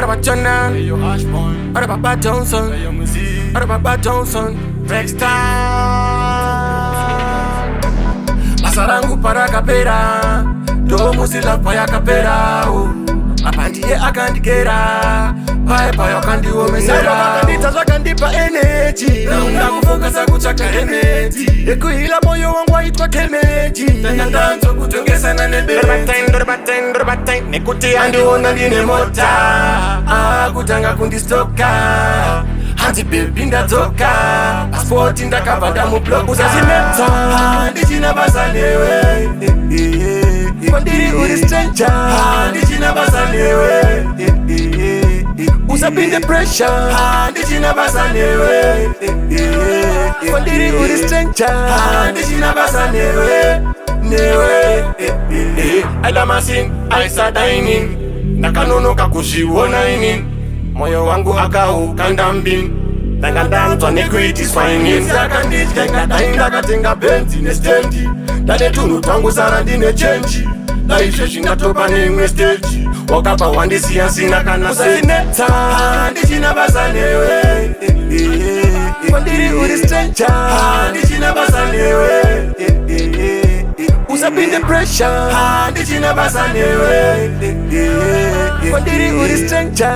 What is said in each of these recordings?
Arabachana, Arababa Johnson, Arababa Johnson, Rextan. Masarangu para kapera, domo sila paya kapera. Apandie akandikera, paya kandi omesera. Akandita zakandipa energy, nakufokasa kuchaka energy. Ekuhila moyo wangu waitwa kemeji. Tangandanzo kutongeza nebe. Dorbatain, nekuti andiona ndine mota. Kutanga kundistoka, hanzi baby ndatoka. Passport ndakavanda mublog. Usazvinetsa, ndichina basa newe. Kwandiri uri stranger, ndichina basa newe. Usapinde pressure, ndichina basa newe. Kwandiri uri stranger, ndichina basa newe. Alamasin, aisa dining. Nakanonoka kushiwona ini. Moyo wangu akaukanda mbini. Tangandanzwa nekuiti swine. Sakandityenga dainda katenga benzi nestendi. Dane tunu twangu zara ndine chenji. Laishe shinatopa nimwe stage. Wakapa wandisiya sina kana Usazvinetsa, ndichina basa newe. Kwandiri uri stranger, ndichina basa newe. Usapinde pressure, ndichina basa newe. Kwandiri uri stranger,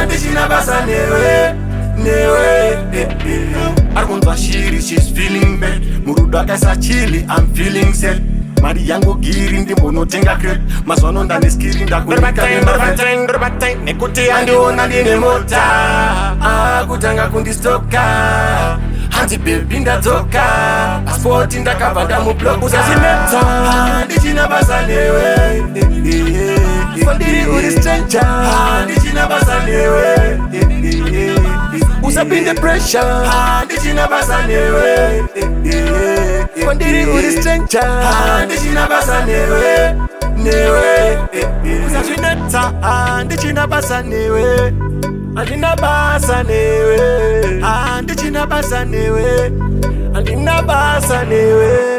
ndichina basa newe. Arkunzwa shiri, she's feeling bad. Murudu akaisa chili, I'm feeling sad. Mari yangu giri ndimbonotenga crate. Mazono ndaniskiri ndakunika Dorbatain, nekuti andiona ndine mota. Kutanga kundistoka, hanzi baby ndatoka. Passport ndakavanda mublog. Usazvinetsa, ndichina basa newe. Kwandiri uri stranger, ndichina basa newe. Usapinde pressure, ndichina basa newe. Kwandiri uri stranger, ndichina basa newe. Usazvinetsa, ndichina basa newe. Andina basa newe. Ndichina basa newe. Andina basa newe.